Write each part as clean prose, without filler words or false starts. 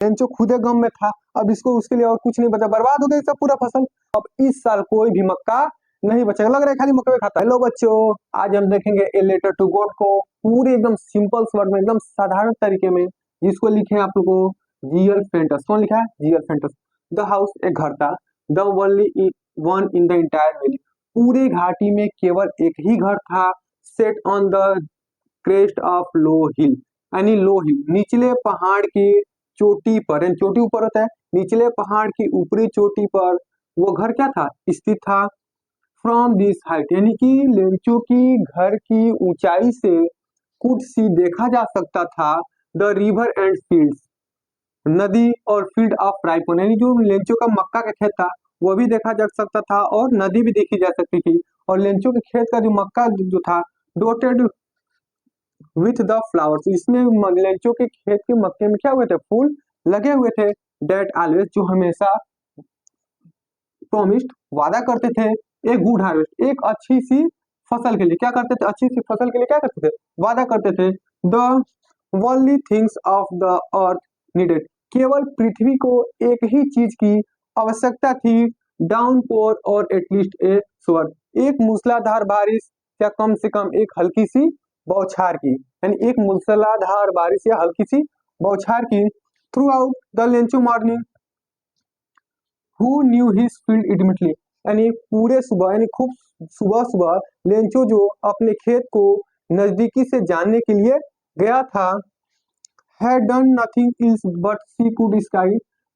Lencho खुदे गम में था, अब इसको उसके लिए और कुछ नहीं बचा, बर्बाद हो गई सब पूरा फसल। अब इस साल कोई भी मक्का नहीं बचेगा, लग रहा है खाली मक्का खाता है। हेलो बच्चों, आज हम देखेंगे ए लेटर टू गॉड को पूरे एकदम सिंपल वर्ड में, एकदम साधारण तरीके में, जिसको लिखे हैं आप लोगों को जीएल फेंटस। कौन लिखा है? जीएल फेंटस। द हाउस, एक घर था, the only one in the entire valley, पूरे घाटी में केवल एक ही घर था, set on the crest of low hill, यानी लो हिल निचले पहाड़ की चोटी पर, यानी चोटी ऊपर होता है, निचले पहाड़ की ऊपरी चोटी पर वो घर क्या था? स्थित था। फ्रॉम दिस हाइट, यानी कि लेंचो की घर की ऊंचाई से कुछ सी देखा जा सकता था द रिवर एंड फील्ड्स, नदी और फील्ड ऑफ रायपुर, यानी जो लेंचो का मक्का का खेत था वो भी देखा जा सकता था और नदी भी देखी जा सकती थी। और लेंचो के खेत का जो मक्का जो था, डोटेड विथ द फ्लावर्स, इसमें लेंचो के खेत के मक्के में क्या हुए थे? फूल लगे हुए थे। डेट ऑलवेज, जो हमेशा प्रोमिस्ड, वादा करते थे, एक गुड हार्वेस्ट, एक अच्छी सी फसल के लिए क्या करते थे? अच्छी सी फसल के लिए क्या करते थे? वादा करते थे। The only things of the earth needed, केवल पृथ्वी को एक ही चीज की आवश्यकता थी, डाउन पोर और एटलीस्ट ए स्वर, एक मूसलाधार बारिश या कम से कम एक हल्की सी बौछार की, यानी एक मूसलाधार बारिश या हल्की सी बौछार की। Throughout the Lencho morning who knew his field intimately, यानी पूरे सुबह, यानी खूब सुबह सुबह लेंचो जो अपने खेत को नजदीकी से जानने के लिए गया था, had done nothing else but she could sky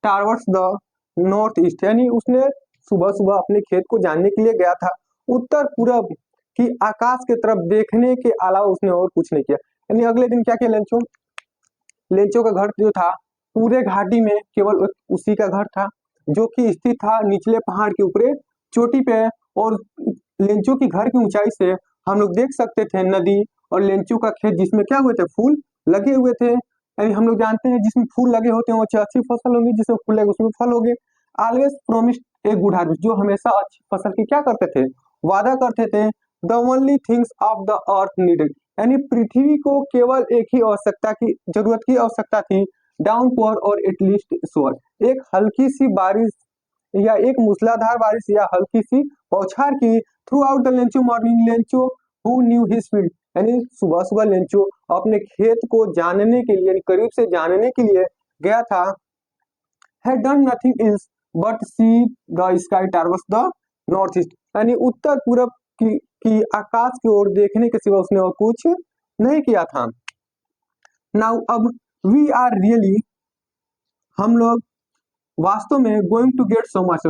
towards the north east, यानी उसने सुबह सुबह अपने खेत को जानने के लिए गया था, उत्तर पूरब की आकाश की तरफ देखने के अलावा उसने और कुछ नहीं किया। यानी अगले दिन क्या किया लेंचो? लेंचो का घर जो था पूरे घाटी में केवल उसी का घर था, जो कि स्थित था निचले पहाड़ के ऊपरी चोटी पे। और लेंचो की घर की ऊंचाई से हम लोग देख सकते थे नदी और लेंचो का खेत, जिसमें क्या हुए थे? फूल लगे हुए थे। यानी हम लोग जानते हैं जिसमें फूल लगे होते हैं वो अच्छी फसल होगी, जिसमें फूल लगे उसमें फल होंगे। Always promised a good harvest, जो हमेशा अच्छी फसल की क्या करते थे? वादा करते थे। The only things of the earth needed, यानी पृथ्वी को केवल एक ही आवश्यकता की जरूरत की आवश्यकता थी, डाउन पोर और एटलीस्ट स्वर, एक हल्की सी बारिश या एक मूसलाधार बारिश या हल्की सी बौछार की। Throughout the Lencho morning Lencho who knew his field, यानी सुबह सुबह लेंचो अपने खेत को जानने के लिए, करीब से जानने के लिए गया था। Had done nothing else but see the sky towards the north east, यानी उत्तर पूरब की आकाश की ओर देखने के सिवा उसने और कुछ नहीं किया था। नाउ अब वी आर रियली, हम लोग वास्तव में going to get so much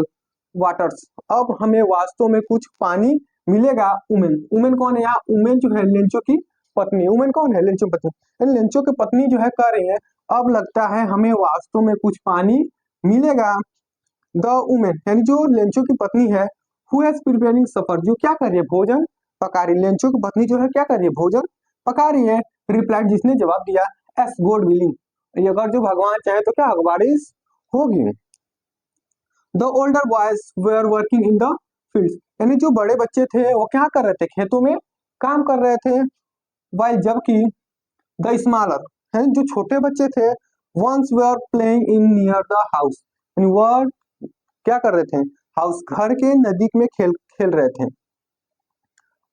waters, अब हमें वास्तव में कुछ पानी मिलेगा। उमेन, उमेन कौन है यहाँ? उमेन जो है लेंचो की पत्नी। उमेन कौन है? लेंचो की पत्नी। लेंचो की पत्नी जो है कह रही है अब लगता है हमें वास्तव में कुछ पानी मिलेगा। द उमेन, यानी जो लेंचो की पत्नी है, हु हैज प्रिपेयरिंग सफर, जो क्या कर रही है? भोजन पका रही। लेंचो की पत्नी जो है क्या कर रही है? भोजन पका रही है। रिप्लाइड, जिसने जवाब दिया, एस गॉड विलिंग, अगर जो भगवान चाहे तो क्या बारिश होगी। The older boys were working in the field, यानी जो बड़े बच्चे थे वो क्या कर रहे थे? खेतों में काम कर रहे थे। वाइल, जबकि द स्मॉलर, है जो छोटे बच्चे थे, ones were playing in near the house, यानी वह क्या कर रहे थे? हाउस, घर के नजदीक में खेल खेल रहे थे।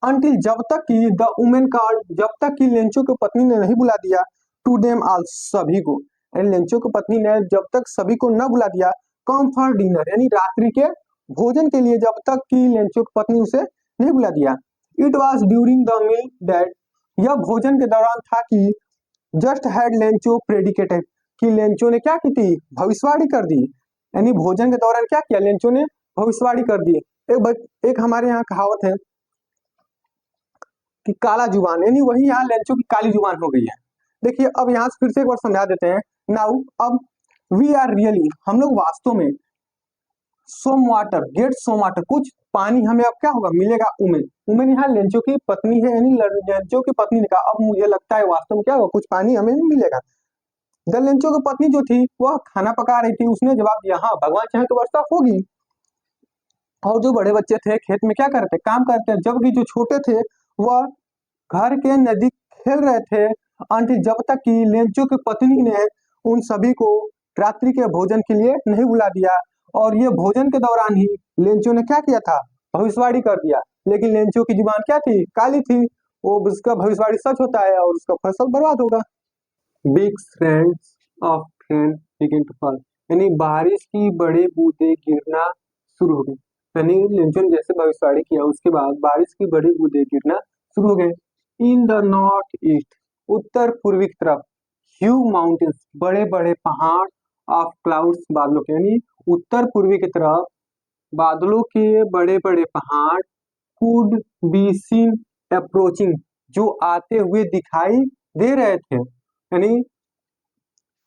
अंटिल, जब तक कि द वुमेन कॉल्ड, जब तक कि लेंचो की पत्नी ने नहीं बुला दिया, टू देम ऑल, सभी को, यानी लेंचो की पत्नी ने जब तक सभी को न बुला दिया, कम फॉर डिनर, यानी रात्रि के भोजन के लिए, जब तक कि लेंचो की पत्नी उसे नहीं बुला दिया। It was during the meal that, यह भोजन के दौरान था कि जस्ट हैड लेंचो प्रेडिकेटेड, कि लेंचो ने क्या की थी? भविष्यवाणी कर दी। यानी भोजन के दौरान क्या किया? लेंचो ने भविष्यवाणी कर दी। एक हमारे यहाँ कहावत है कि काला जुबान, यानी वही यहाँ लेंचो की काली जुबान हो गई है। देखिए अब यहाँ से फिर से एक बार समझा देते हैं। नाउ अब वी आर रियली, हम लोग वास्तव में, सोम वाटर गेट सोम वाटर, कुछ पानी हमें अब क्या होगा? मिलेगा। उमेन, उमेन यहाँ लेंचो की पत्नी है, यानी लेंचो की पत्नी ने कहा अब मुझे लगता है वास्तव में क्या होगा? कुछ पानी हमें मिलेगा। द लेंचो की पत्नी जो थी वह खाना पका रही थी, उसने जवाब दिया हाँ भगवान चाहे तो वर्षा होगी। और जो बड़े बच्चे थे खेत में क्या करते? काम करते, जबकि जो छोटे थे वह घर के नजदीक खेल रहे थे। आंटी, जब तक कि लेंचो की पत्नी ने उन सभी को रात्रि के भोजन के लिए नहीं बुला दिया। और ये भोजन के दौरान ही लेंचो ने क्या किया था, भविष्यवाणी कर दिया। लेकिन लेंचो की जुबान क्या थी, काली थी। वो उसका भविष्यवाणी सच होता है और उसका फसल बर्बाद होगा। Big rains of rain begin to fall, यानी बारिश की बड़े बूंदे गिरना शुरू हो गई। यानी लेंचो ने जैसे भविष्यवाणी किया उसके बाद बारिश की बड़ी बूंदे गिरना शुरू हो गए। इन द नॉर्थ ईस्ट, उत्तर पूर्वी की तरफ, ह्यूज माउंटेन्स, बड़े बड़े पहाड़, ऑफ क्लाउड्स, बादलों के, यानी उत्तर पूर्वी की तरफ बादलों के बड़े बड़े पहाड़, कुड बी सीन अप्रोचिंग, जो आते हुए दिखाई दे रहे थे। यानी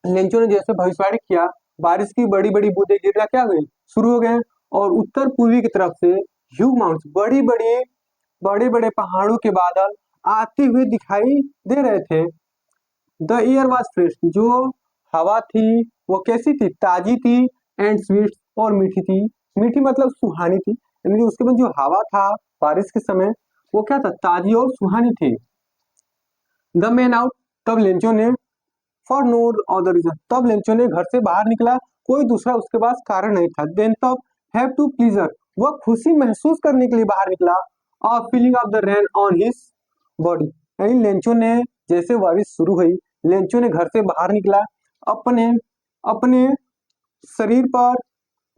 लेंचो ने जैसे भविष्यवाणी किया बारिश की बड़ी बड़ी बूंदें गिरना क्या हुई, शुरू हो गए। और उत्तर पूर्वी की तरफ से ह्यूज माउंटेन्स, बड़े बड़े पहाड़ों के बादल आते हुए दिखाई दे रहे थे। द एयर वॉज फ्रेश, जो हवा थी वो कैसी थी, ताजी थी। एंड स्वीट, और मीठी थी। मीठी मतलब सुहानी थी, यानी उसके बाद जो हवा था बारिश के समय वो क्या था, ताजी और सुहानी थी। द मैन आउट, तब लेंचो ने, फॉर नो अदर रीजन, तब लेंचो ने घर से बाहर निकला, कोई दूसरा उसके पास कारण नहीं था। देन तब हैव टू प्लीजर, वह खुशी महसूस करने के लिए बाहर निकला। और feeling of the rain on his body, यानी लेंचो ने जैसे बारिश शुरू हुई लेंचो ने घर से बाहर निकला, अपने अपने शरीर पर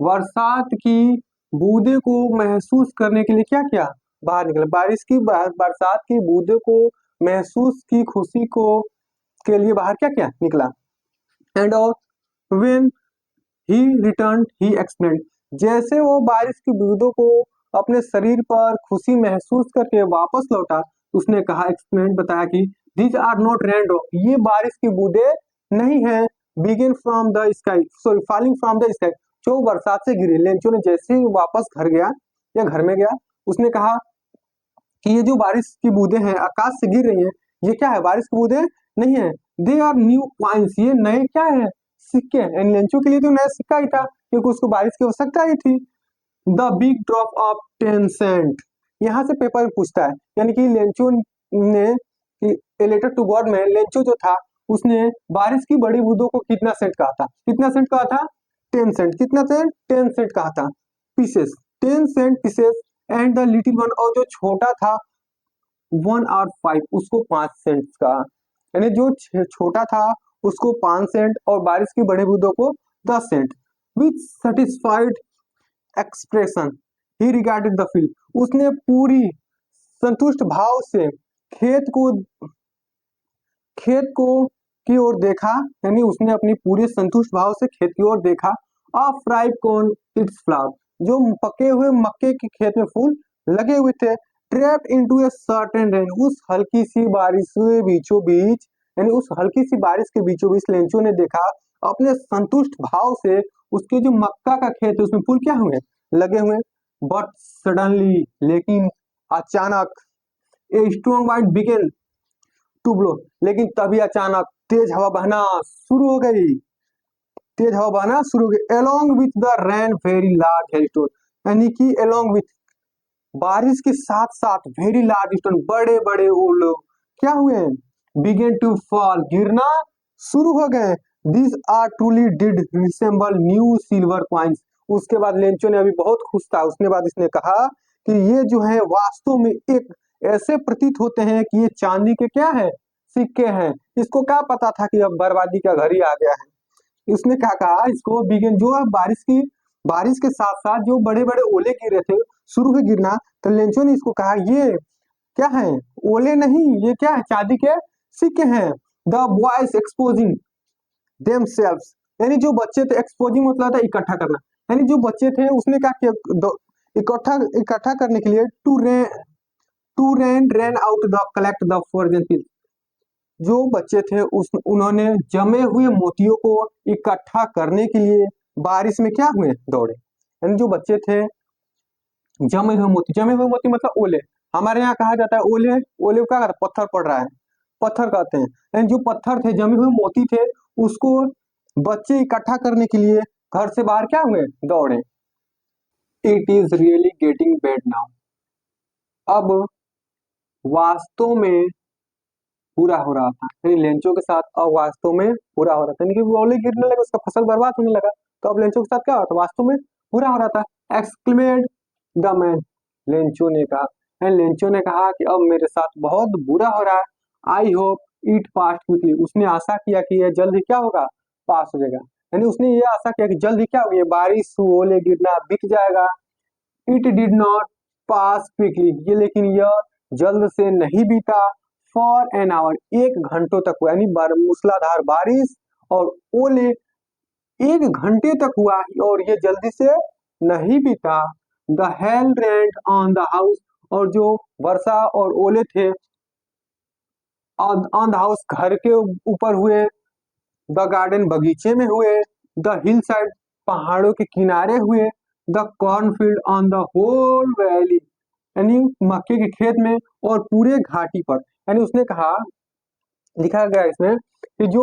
बरसात की बूंदे को महसूस करने के लिए क्या किया, बाहर निकला। बारिश की बरसात की बूंदे को महसूस की खुशी को के लिए बाहर क्या किया, निकला। एंड और when he return he explained, जैसे वो बारिश की बूंदों को अपने शरीर पर खुशी महसूस करके वापस लौटा, उसने कहा, एक्सप्लेन, बताया कि these are not rain drop, ये बारिश की बूंदे नहीं है, begin from the sky, sorry falling from the sky, जो बरसात से गिरी। लेंचो ने जैसे ही वापस घर गया या घर में गया उसने कहा कि ये जो बारिश की बूंदे हैं आकाश से गिर रही हैं, ये क्या है, बारिश की बूंदे नहीं है। दे आर न्यू कॉइन्स, ये नए क्या है, सिक्के हैं। लेंचो के लिए तो नया सिक्का ही था क्योंकि उसको बारिश की आवश्यकता ही थी। The big drop of 10 cent, यहाँ से पेपर में पूछता है, यानी कि लेंचो ने ए लेटर टू गॉड में लेंचो जो था उसने बारिश की बड़ी बूंदों को कितना सेंट कहा था, कितना सेंट कहा था, 10 सेंट, कितना सेंट, 10 सेंट कहा था, pieces, 10 cent pieces. And the little one, और जो छोटा था 1 और 5, उसको 5 सेंट का, यानी जो छोटा था उसको 5 सेंट और बारिश की बड़े बूंदों को 10 cent. With satisfied expression he regarded the field, उसने पूरी संतुष्ट भाव से खेत को की ओर देखा, यानी उसने अपनी पूरी संतुष्ट भाव से खेत की ओर देखा। Of ripe corn it's flower, जो पके हुए मक्के के खेत में फूल लगे हुए थे। Trapped into a certain rain, उस हल्की सी बारिश के बीचों बीच, यानी उस हल्की सी बारिश के बीचों बीच लेंचो ने देखा अपने संतुष्ट भाव से उसके जो मक्का का खेत है उसमें फूल क्या हुए, लगे हुए। बट सडनली, लेकिन अचानक, a strong wind began to blow, लेकिन तभी अचानक तेज हवा बहना शुरू हो गई, तेज हवा बहना शुरू हो गई। Along with the rain very large hailstone, यानी कि अलोंग विथ, बारिश के साथ साथ वेरी लार्ज स्टोन, बड़े बड़े ओले क्या हुए, बिगेन टू फॉल, गिरना शुरू हो गए। This are truly did resemble new silver coins, उसके बाद लेंचो ने अभी बहुत खुश था, उसने बाद इसने कहा कि ये जो है वास्तव में एक ऐसे प्रतीत होते हैं कि ये चांदी के क्या है, सिक्के हैं। इसको क्या पता था कि अब बर्बादी का घर ही आ गया है। उसने क्या कहा, इसको बिगिन, जो बारिश के साथ साथ जो बड़े बड़े ओले गिर रहे थे शुरू हुए गिरना, तो लेंचो ने इसको कहा ये क्या है, ओले नहीं, ये क्या है, चांदी के सिक्के हैं। द बॉयज एक्सपोजिंग देमसेल्व्स, यानी जो बच्चे थे, एक्सपोजिंग मतलब था इकट्ठा करना, यानी जो बच्चे थे उसने क्या किया, इकट्ठा इकट्ठा करने के लिए to run out the collect the frozen piece, जो बच्चे थे उन्होंने जमे हुए मोतियों को इकट्ठा करने के लिए बारिश में क्या हुए, दौड़े। यानी जो बच्चे थे जमे हुए मोती मतलब ओले, हमारे यहाँ कहा जाता है ओले, ओले को क्या कहते हैं, पत्थर पड़ रहा है, पत्थर कहते हैं। यानी जो पत्थर थे, जमे हुए मोती थे, उसको बच्चे इकट्ठा करने के लिए घर से बाहर क्या हुए, दौड़े। It is really getting bad now, अब वास्तव में पूरा हो रहा था, यानी लेंचो के साथ अब वास्तव में पूरा हो रहा था, यानी कि वो ओले गिरने लगा, उसका फसल बर्बाद होने लगा, तो अब लेंचो के साथ क्या हो रहा था, वास्तव में पूरा हो रहा था। एक्सक्लेमेड द मैन, लेंचो ने कहा, एंड लेंचो ने कहा कि अब मेरे साथ बहुत बुरा हो रहा है। I hope it pass quickly, उसने आशा किया कि यह जल्द ही क्या होगा, पास हो जाएगा, यानी उसने ये आशा किया कि जल्द ही क्या होगी, बारिश ओले गिरना बिक जाएगा। It did not pass quickly, ये लेकिन यह जल्द से नहीं बीता। फॉर एन आवर, 1 घंटों तक हुआ, यानी मूसलाधार बारिश और ओले 1 घंटे तक हुआ और ये जल्दी से नहीं बीता। The hell rent on the house, और जो वर्षा और ओले थे ऑन द हाउस, घर के ऊपर हुए, द गार्डन बगीचे में हुए, द हिल साइड पहाड़ों के किनारे हुए, the cornfield on the whole valley, यानी मक्के के खेत में और पूरे घाटी पर, यानी उसने कहा, लिखा गया इसमें कि जो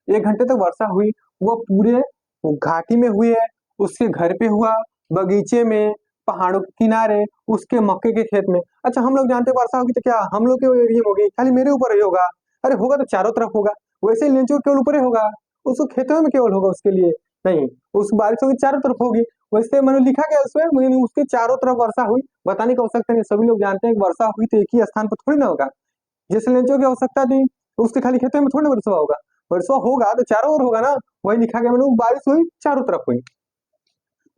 1 घंटे तक वर्षा हुई वो पूरे घाटी में हुई है, उसके घर पे हुआ, बगीचे में, पहाड़ों के किनारे, उसके मक्के के खेत में। अच्छा, हम लोग जानते हैं वर्षा होगी तो क्या हम लोग के एरिया में होगी, खाली मेरे ऊपर ही होगा? अरे होगा तो चारों तरफ होगा, वैसे ही लेंचो केवल ऊपर ही होगा, उसको खेतों में केवल होगा, उसके लिए नहीं, उस बारिश होगी चारों तरफ होगी। वैसे मैंने लिखा गया उसमें, मैंने उसके चारों तरफ वर्षा हुई, बताने की आवश्यकता नहीं, सभी लोग जानते हैं कि वर्षा हुई तो एक ही स्थान पर थोड़ी ना होगा, जैसे लेंचो की आवश्यकता थी, उसके खाली खेतों में थोड़ी ना वर्षा होगा, वर्षा होगा तो चारों ओर होगा ना, वही लिखा गया मैंने, बारिश हुई चारों तरफ हुई।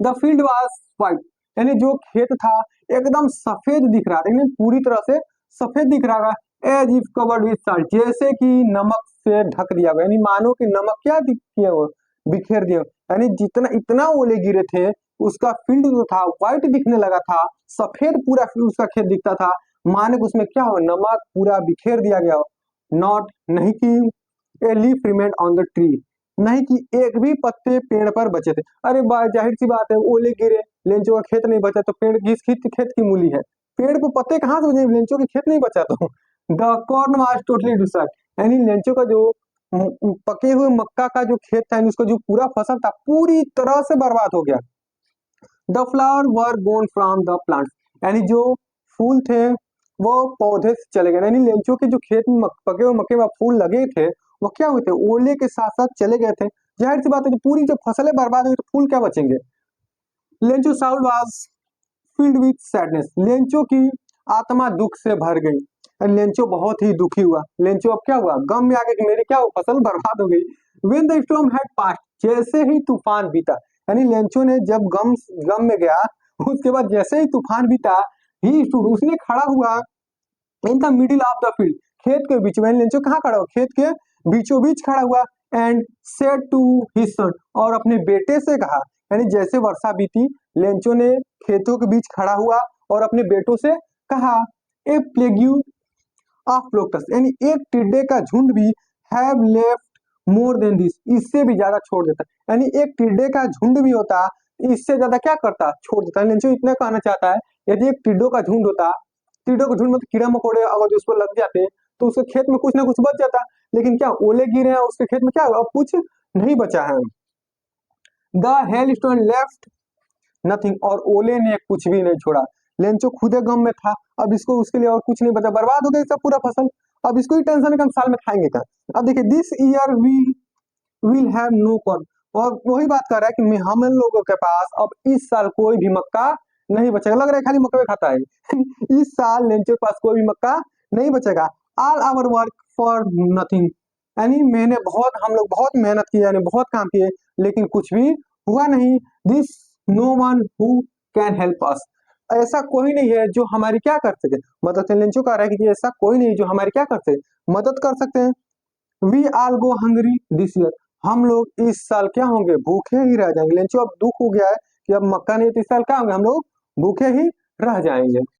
द फील्ड वाज वाइट, यानी जो खेत था एकदम सफेद दिख रहा था, यानी पूरी तरह से सफेद दिख रहा था। As if covered with salt, जैसे कि नमक से ढक दिया गया, यानी मानो कि नमक क्या किया वो बिखेर दिया, यानी जितना इतना ओले गिरे थे उसका फील्ड जो था व्हाइट दिखने लगा था, सफेद पूरा उसका खेत दिखता था, मानो कि उसमें क्या हो, नमक पूरा बिखेर दिया गया हो। नॉट, नहीं कि a leaf remain on the tree, नहीं कि एक भी पत्ते पेड़ पर बचे थे। अरे जाहिर सी बात है, ओले गिरे, लेंचो का खेत नहीं बचा तो पेड़ किस खेत की मूली है, पेड़ पे पत्ते कहाँ से बचे, लेंचो के खेत नहीं बचा तो। The corn was totally destroyed, यानी लेंचो का जो पके हुए मक्का का जो खेत था, उसका जो पूरा फसल था पूरी तरह से बर्बाद हो गया। The flower were gone from the plant, यानी जो फूल थे वो पौधे से चले गए, यानी लेंचो के जो खेत में पके हुए मक्के में फूल लगे थे वो क्या हुए थे, ओले के साथ साथ चले गए थे। जाहिर सी बात है, पूरी जब फसलें बर्बाद हुई तो फूल क्या बचेंगे। Lencho Saul was field with sadness, Lencho की आत्मा दुख से भर गई, लेंचो बहुत ही दुखी हुआ, लेंचो अब क्या हुआ, गम में आ गया कि मेरी क्या फसल बर्बाद हो गई। When the storm had passed, जैसे ही तूफान बीता, यानी लेंचो ने जब गम में गया, उसके बाद जैसे ही तूफान बीता, ही स्टूड, उसने खड़ा हुआ in the middle of the field, खेत के बीच में, लेंचो कहाँ खड़ा हुआ, खेत के बीचों बीच खड़ा हुआ। And said to his son, और अपने बेटे से कहा, यानी जैसे वर्षा बीती, लेंचो ने खेतों के बीच खड़ा हुआ और अपने बेटों से कहा, ए प्लेग्यू ऑफ लोकस, यानी एक टिड्डे का झुंड भी have left more than this, इससे भी ज्यादा छोड़ देता, यानी एक टिड्डे का झुंड भी होता इससे ज्यादा क्या करता, छोड़ देता। लेंचो इतना कहना चाहता है, यदि एक टिड्डों का झुंड होता, टिड्डों के झुंड में तो कीड़ा मकोड़े अगर जो उस पर लग जाते तो उसके खेत में कुछ ना कुछ बच जाता, लेकिन क्या ओले गिरे हैं उसके खेत में, क्या अब कुछ नहीं बचा है। The hell stone left nothing, और ओले ने कुछ भी नहीं छोड़ा, लेंचो खुदे गम में था, अब इसको उसके लिए और कुछ नहीं बचा, बर्बाद हो गई सब पूरा फसल, अब इसको ही टेंशन है कि हम साल में खाएंगे क्या। अब देखिए, this year we will have no corn, और वही बात कर रहा है कि हम लोगों के पास अब इस साल कोई भी मक्का नहीं बचेगा, लग रहा है खाली मक्का खाता है। इस साल लेंचो के पास कोई भी मक्का नहीं बचेगा। All our work for nothing, यानी हम लोग बहुत मेहनत की, यानी बहुत काम किए, लेकिन कुछ भी हुआ नहीं। This no one who can help us, ऐसा कोई नहीं है जो हमारी क्या कर सके, मतलब लेंचो कह रहा है कि ऐसा कोई नहीं जो हमारी क्या कर सके, मदद कर सकते हैं। We all go hungry this year, हम लोग इस साल क्या होंगे, भूखे ही रह जाएंगे। लेंचो अब दुख हो गया है कि अब मक्का नहीं तो इस साल क्या होंगे, हम लोग भूखे ही रह जाएंगे।